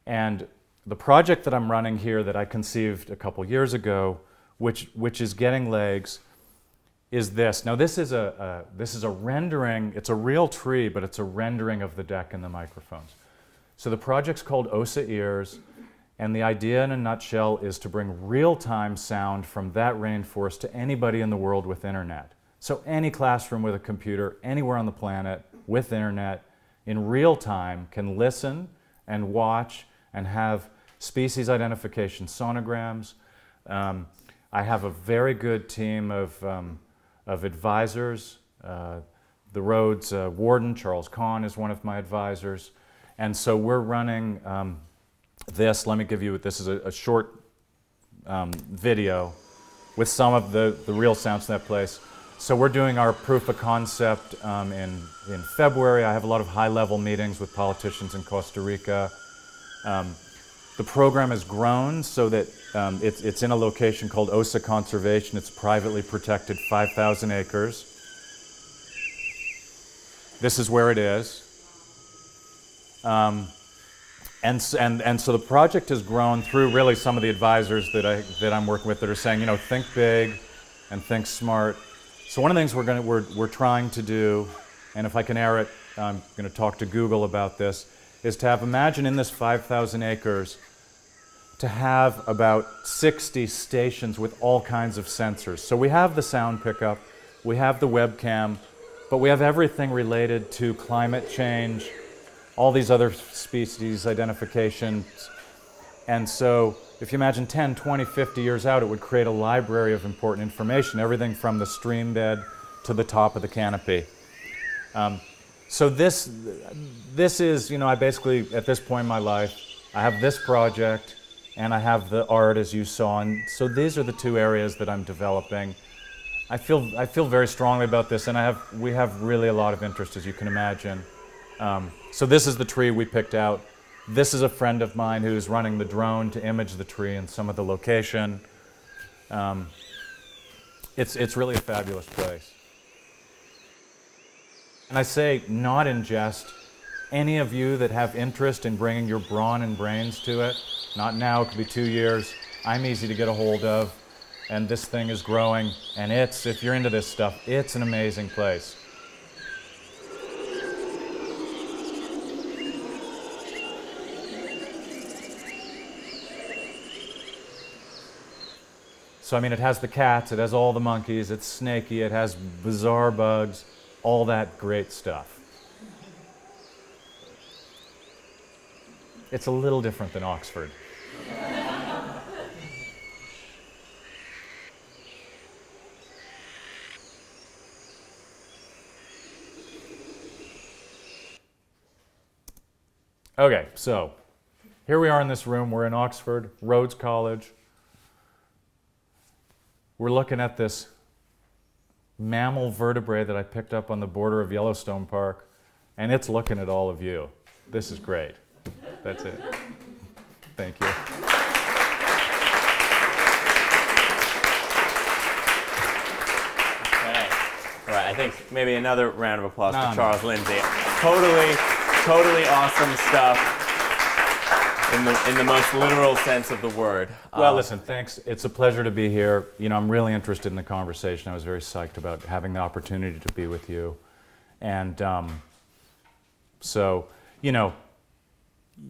And the project that I'm running here that I conceived a couple years ago, which is getting legs, is this. Now this is a rendering. It's a real tree, but it's a rendering of the deck and the microphones. So the project's called Osa Ears, and the idea in a nutshell is to bring real-time sound from that rainforest to anybody in the world with internet. So any classroom with a computer, anywhere on the planet with internet, in real time can listen and watch and have species identification sonograms. I have a very good team of advisors. The Rhodes warden, Charles Kahn, is one of my advisors. And so we're running this. Let me give you, this is a short video with some of the real sounds in that place. So we're doing our proof of concept in February. I have a lot of high-level meetings with politicians in Costa Rica. The program has grown so that it's in a location called Osa Conservation. It's privately protected, 5,000 acres. This is where it is. And so the project has grown through really some of the advisors that I'm working with that are saying, you know, think big and think smart. So one of the things we're trying to do, and if I can air it, I'm going to talk to Google about this, is to have, imagine in this 5,000 acres, to have about 60 stations with all kinds of sensors. So we have the sound pickup, we have the webcam, but we have everything related to climate change, all these other species identifications. And so if you imagine 10, 20, 50 years out, it would create a library of important information, everything from the stream bed to the top of the canopy. So this is, you know, I basically, at this point in my life, I have this project and I have the art, as you saw, and so these are the two areas that I'm developing. I feel very strongly about this, and we have really a lot of interest, as you can imagine. So this is the tree we picked out. This is a friend of mine who's running the drone to image the tree and some of the location. It's really a fabulous place. And I say, not in jest, any of you that have interest in bringing your brawn and brains to it, not now, it could be 2 years, I'm easy to get a hold of, and this thing is growing, and if you're into this stuff, it's an amazing place. So I mean, it has the cats, it has all the monkeys, it's snaky, it has bizarre bugs, all that great stuff. It's a little different than Oxford. Okay, so here we are in this room. We're in Oxford, Rhodes College. We're looking at this mammal vertebrae that I picked up on the border of Yellowstone Park, and it's looking at all of you. This is great. That's it. Thank you. Okay. All right, I think maybe another round of applause for Charles Lindsay. Totally awesome stuff in the most literal sense of the word. Well, listen, thanks. It's a pleasure to be here. You know, I'm really interested in the conversation. I was very psyched about having the opportunity to be with you. And so, you know,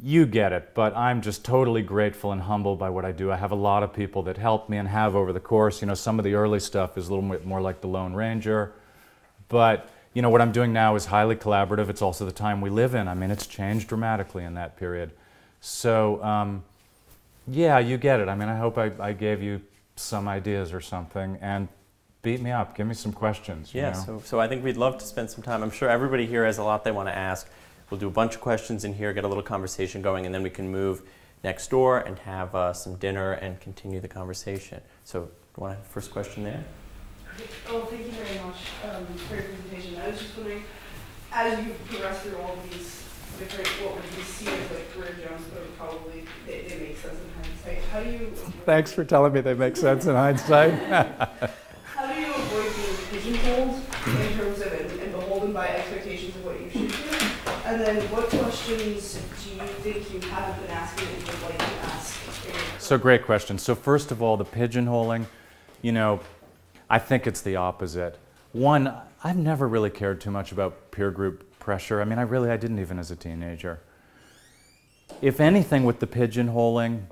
you get it, but I'm just totally grateful and humbled by what I do. I have a lot of people that help me and have over the course. You know, some of the early stuff is a little bit more like the Lone Ranger, but you know, what I'm doing now is highly collaborative. It's also the time we live in. I mean, it's changed dramatically in that period. So, yeah, you get it. I mean, I hope I gave you some ideas or something, and beat me up. Give me some questions. Yeah, so I think we'd love to spend some time. I'm sure everybody here has a lot they want to ask. We'll do a bunch of questions in here, get a little conversation going, and then we can move next door and have some dinner and continue the conversation. So, do you want to have the first question there? Oh, thank you very much for your presentation. I was just wondering, as you progress through all of these different, what would be seen as like career jumps, but probably they make sense in hindsight. How do you... Thanks for telling me they make sense in hindsight. How do you avoid being pigeonholed in terms of and beholden by expectations of what you should do? And then what questions do you think you haven't been asking that you would like to ask? So great question. So first of all, the pigeonholing, you know, I think it's the opposite. One, I've never really cared too much about peer group pressure. I mean, I didn't even as a teenager. If anything, with the pigeonholing,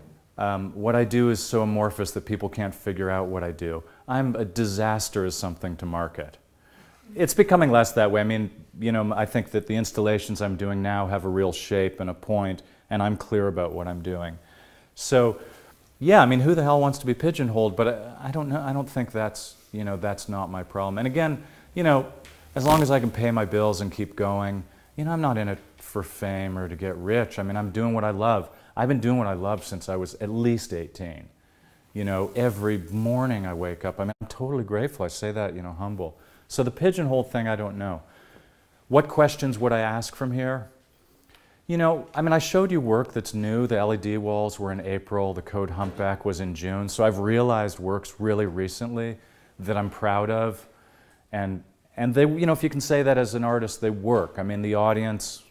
what I do is so amorphous that people can't figure out what I do. I'm a disaster as something to market. It's becoming less that way. I mean, you know, I think that the installations I'm doing now have a real shape and a point, and I'm clear about what I'm doing. So, yeah, I mean, who the hell wants to be pigeonholed? But I don't know. I don't think that's, that's not my problem. And again, as long as I can pay my bills and keep going, I'm not in it for fame or to get rich. I mean, I'm doing what I love. I've been doing what I love since I was at least 18. Every morning I wake up, I'm totally grateful. I say that, humble. So the pigeonhole thing, I don't know. What questions would I ask from here? I showed you work that's new. The LED walls were in April. The Code Humpback was in June. So I've realized works really recently that I'm proud of. And they, if you can say that as an artist, they work. I mean, the audience,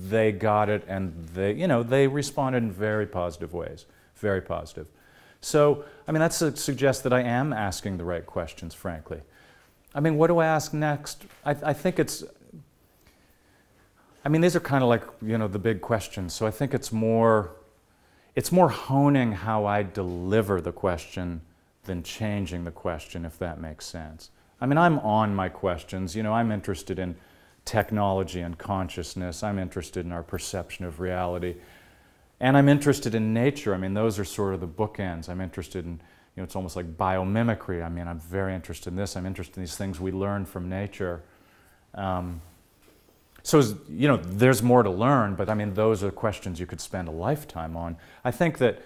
they got it, and they responded in very positive ways. Very positive. So, that suggests that I am asking the right questions, frankly. What do I ask next? I think it's, these are kind of like, the big questions. So I think it's more honing how I deliver the question than changing the question, if that makes sense. I'm on my questions. I'm interested in technology and consciousness. I'm interested in our perception of reality. And I'm interested in nature. Those are sort of the bookends. I'm interested in, it's almost like biomimicry. I'm very interested in this. I'm interested in these things we learn from nature. So, there's more to learn, but those are questions you could spend a lifetime on. I think that,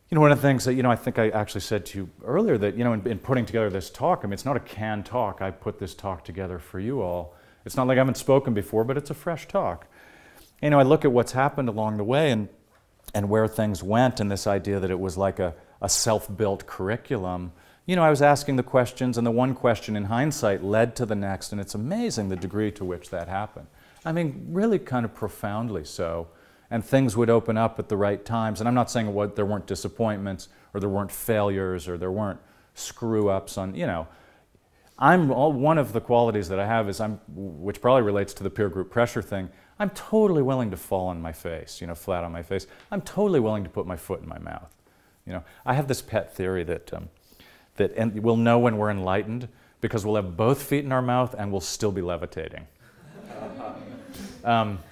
one of the things that, I think I actually said to you earlier that, in putting together this talk, it's not a canned talk. I put this talk together for you all. It's not like I haven't spoken before, but it's a fresh talk. I look at what's happened along the way and where things went, and this idea that it was like a self-built curriculum. I was asking the questions, and the one question in hindsight led to the next, and it's amazing the degree to which that happened. Really kind of profoundly so. And things would open up at the right times. And I'm not saying there weren't disappointments, or there weren't failures, or there weren't screw-ups on, one of the qualities that I have is which probably relates to the peer group pressure thing, I'm totally willing to fall on my face, flat on my face. I'm totally willing to put my foot in my mouth. I have this pet theory that we'll know when we're enlightened because we'll have both feet in our mouth and we'll still be levitating.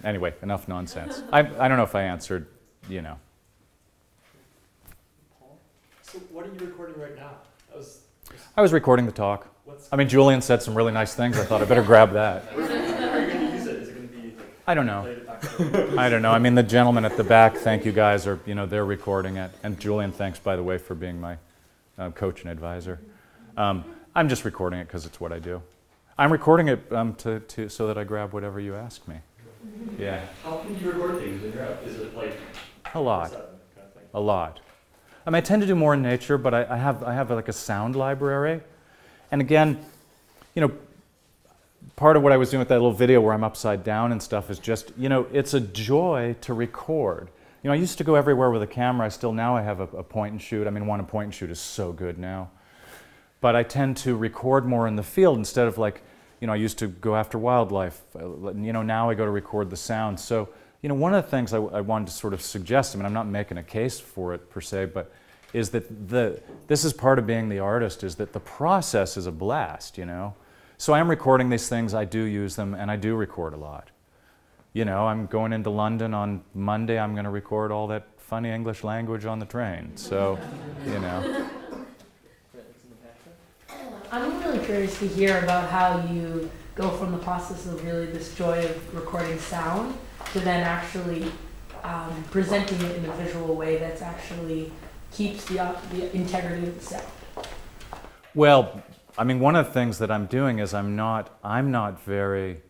Anyway, enough nonsense. I don't know if I answered, Paul? So what are you recording right now? I was recording the talk. Julian said some really nice things. I thought I better grab that. Are you going to use it? Is it going to be I don't know. I don't know. The gentleman at the back, thank you guys, they're recording it. And Julian, thanks, by the way, for being my coach and advisor. I'm just recording it because it's what I do. I'm recording it so that I grab whatever you ask me. Yeah. How can you record things when you're out? Is it like a lot? kind of thing? A lot. I tend to do more in nature, but I have like a sound library. And again, part of what I was doing with that little video where I'm upside down and stuff is just, it's a joy to record. I used to go everywhere with a camera. Now I have a point and shoot. One point and shoot is so good now. But I tend to record more in the field instead of like, I used to go after wildlife. Now I go to record the sound. So, one of the things I wanted to sort of suggest, I'm not making a case for it per se, but is that this is part of being the artist, is that the process is a blast, So I am recording these things, I do use them, and I do record a lot. I'm going into London on Monday, I'm going to record all that funny English language on the train. So, I'm really curious to hear about how you go from the process of really this joy of recording sound to then actually presenting it in a visual way that's actually keeps the integrity of the sound. Well, one of the things that I'm doing is I'm not very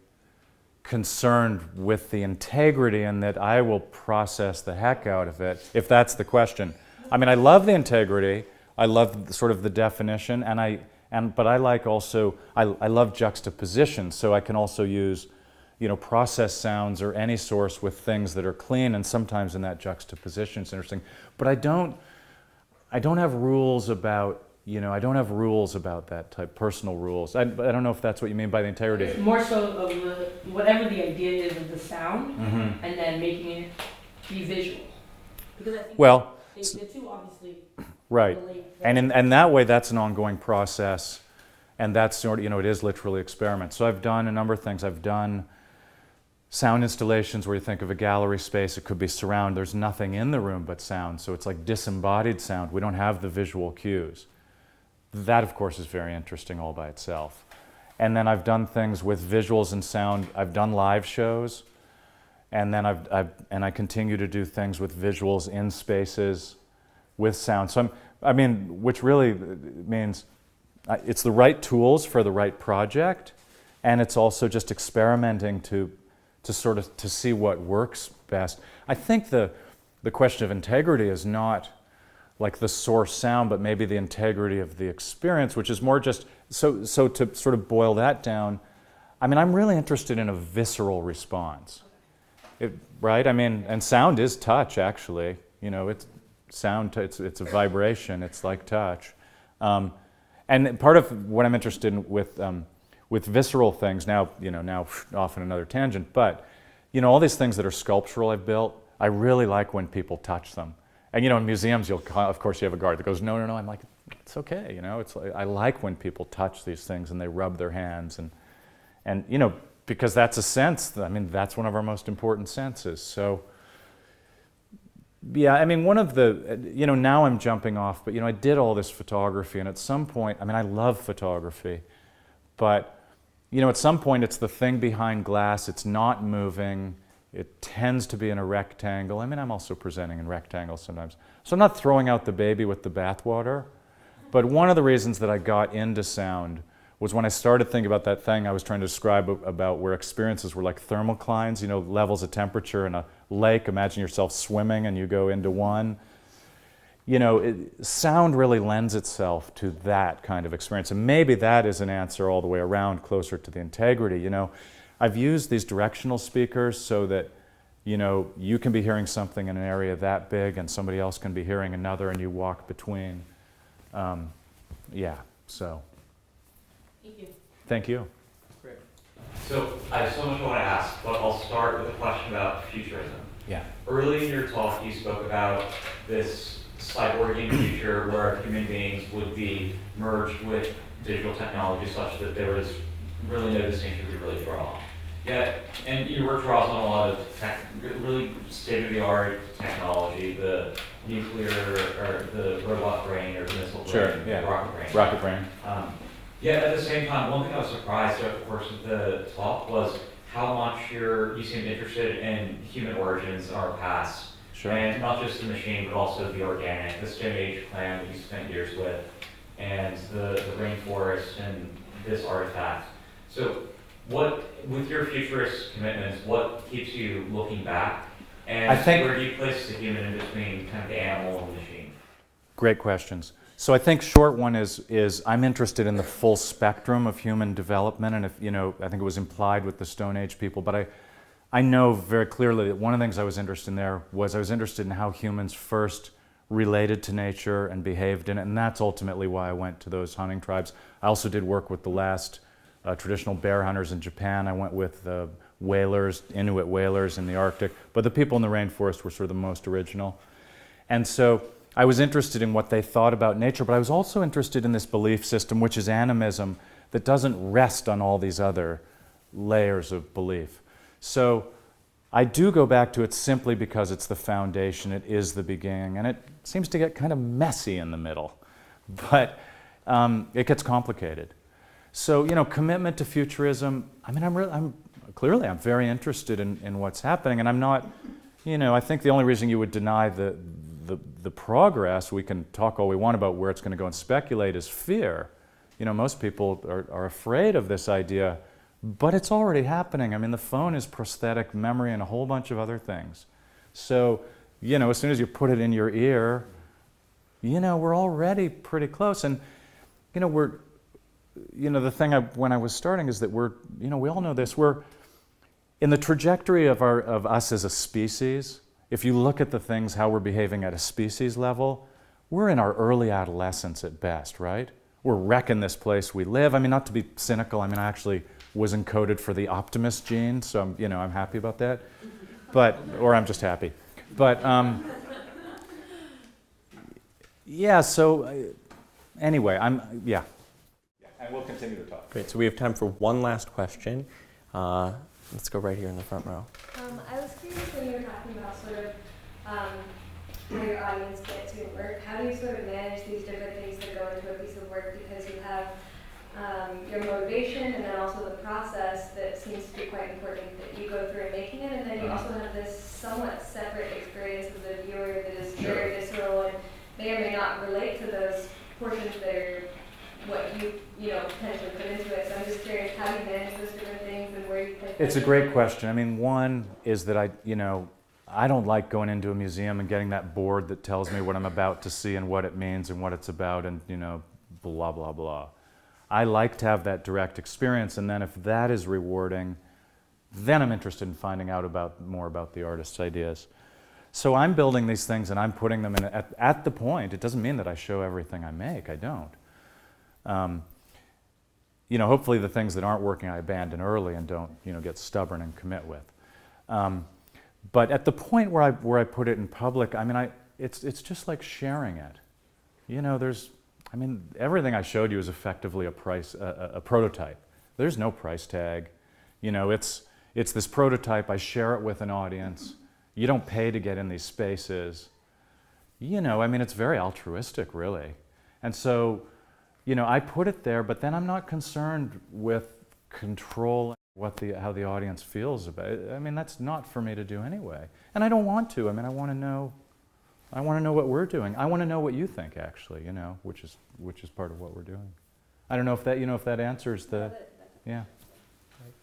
concerned with the integrity, and that I will process the heck out of it, if that's the question. I love the integrity, I love sort of the definition, but I like also, I love juxtaposition, so I can also use, process sounds or any source with things that are clean, and sometimes in that juxtaposition it's interesting. But I don't have rules about, I don't have rules about that type, personal rules. I don't know if that's what you mean by the integrity. It's more so of whatever the idea is of the sound, and then making it be visual. Because I think the two obviously right. relate. And that way, that's an ongoing process, and that's sort of, it is literally experiment. So I've done a number of things. I've done sound installations where you think of a gallery space, it could be surround. There's nothing in the room but sound, so it's like disembodied sound. We don't have the visual cues. That, of course, is very interesting all by itself. And then I've done things with visuals and sound. I've done live shows, and then I continue to do things with visuals in spaces with sound. So which really means it's the right tools for the right project, and it's also just experimenting to see what works best. I think the question of integrity is not like the source sound, but maybe the integrity of the experience, which is more just, so to sort of boil that down, I'm really interested in a visceral response, right? And sound is touch, actually. It's sound, it's a vibration, it's like touch. And part of what I'm interested in with visceral things, now off on another tangent, but all these things that are sculptural I've built, I really like when people touch them. And in museums, of course you have a guard that goes, no. I'm like, it's okay, it's like, I like when people touch these things and they rub their hands and because that's a sense, that's one of our most important senses. So yeah, one of the, now I'm jumping off, but I did all this photography, and at some point, I love photography, but at some point it's the thing behind glass, it's not moving, it tends to be in a rectangle. I'm also presenting in rectangles sometimes. So I'm not throwing out the baby with the bathwater, but one of the reasons that I got into sound was when I started thinking about that thing I was trying to describe about where experiences were like thermoclines, levels of temperature in a lake. Imagine yourself swimming and you go into one. Sound really lends itself to that kind of experience, and maybe that is an answer all the way around, closer to the integrity. I've used these directional speakers so that you can be hearing something in an area that big and somebody else can be hearing another, and you walk between. So Thank you. Thank you. Great. So I have so much I want to ask, but I'll start with a question about futurism. Yeah. Early in your talk, you spoke about this cyborging future where human beings would be merged with digital technology such that there was really no distinction to really draw. Yet, and your work draws on a lot of really state-of-the-art technology, the nuclear or the robot brain or the missile brain, yeah. the rocket brain. Rocket brain. Yet at the same time, one thing I was surprised throughout the course of the talk was how much you seemed interested in human origins in our past. Sure. And not just the machine, but also the organic, the Stone Age clan that you spent years with, and the rainforest and this artifact. So with your futurist commitments, what keeps you looking back? And where do you place the human in between kind of the animal and the machine? Great questions. So I think short one is I'm interested in the full spectrum of human development, and I think it was implied with the Stone Age people, but I know very clearly that one of the things I was interested in there was I was interested in how humans first related to nature and behaved in it, and that's ultimately why I went to those hunting tribes. I also did work with the last traditional bear hunters in Japan. I went with the whalers, Inuit whalers in the Arctic, but the people in the rainforest were sort of the most original. And so I was interested in what they thought about nature, but I was also interested in this belief system, which is animism, that doesn't rest on all these other layers of belief. So I do go back to it simply because it's the foundation, it is the beginning, and it seems to get kind of messy in the middle, but it gets complicated. So, commitment to futurism, I'm very interested in what's happening, and I'm not, I think the only reason you would deny the progress, we can talk all we want about where it's going to go and speculate, is fear. Most people are afraid of this idea, but it's already happening. The phone is prosthetic memory and a whole bunch of other things. So, as soon as you put it in your ear, we're already pretty close. And, the thing when I was starting is that we all know this, we're in the trajectory of us as a species. If you look at the things, how we're behaving at a species level, we're in our early adolescence at best, right? We're wrecking this place we live. Not to be cynical, I actually was encoded for the optimist gene, so I'm happy about that. Or I'm just happy. But anyway, And we'll continue to talk. Great. So we have time for one last question. let's go right here in the front row. I was curious when you were talking about sort of how your audience gets to work. How do you sort of manage these different things that go into a piece of work? Because you have your motivation and then also the process that seems to be quite important that you go through in making it, and then you also have this somewhat separate experience as a viewer that is very visceral and may or may not relate to those portions that are what you know potentially put into it. So I'm just curious how you manage those different things and where you put. It's a great question. I mean, one is that I don't like going into a museum and getting that board that tells me what I'm about to see and what it means and what it's about and blah blah blah. I like to have that direct experience, and then if that is rewarding, then I'm interested in finding out more about the artist's ideas. So I'm building these things and I'm putting them in at the point. It doesn't mean that I show everything I make. I don't. Hopefully the things that aren't working I abandon early and don't get stubborn and commit with. But at the point where I put it in public, I mean, it's just like sharing it. Everything I showed you is effectively a prototype. There's no price tag. It's this prototype. I share it with an audience. You don't pay to get in these spaces. It's very altruistic, really. And so, I put it there, but then I'm not concerned with controlling how the audience feels about it. That's not for me to do anyway. And I don't want to. I want to know what we're doing. I want to know what you think, actually, which is part of what we're doing. I don't know if that answers the, yeah.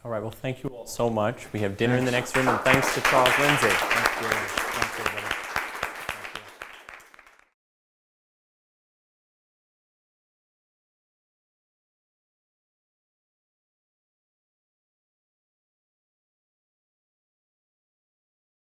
All right, well, thank you all so much. We have dinner in the next room, and thanks to Charles Lindsay. Thank you.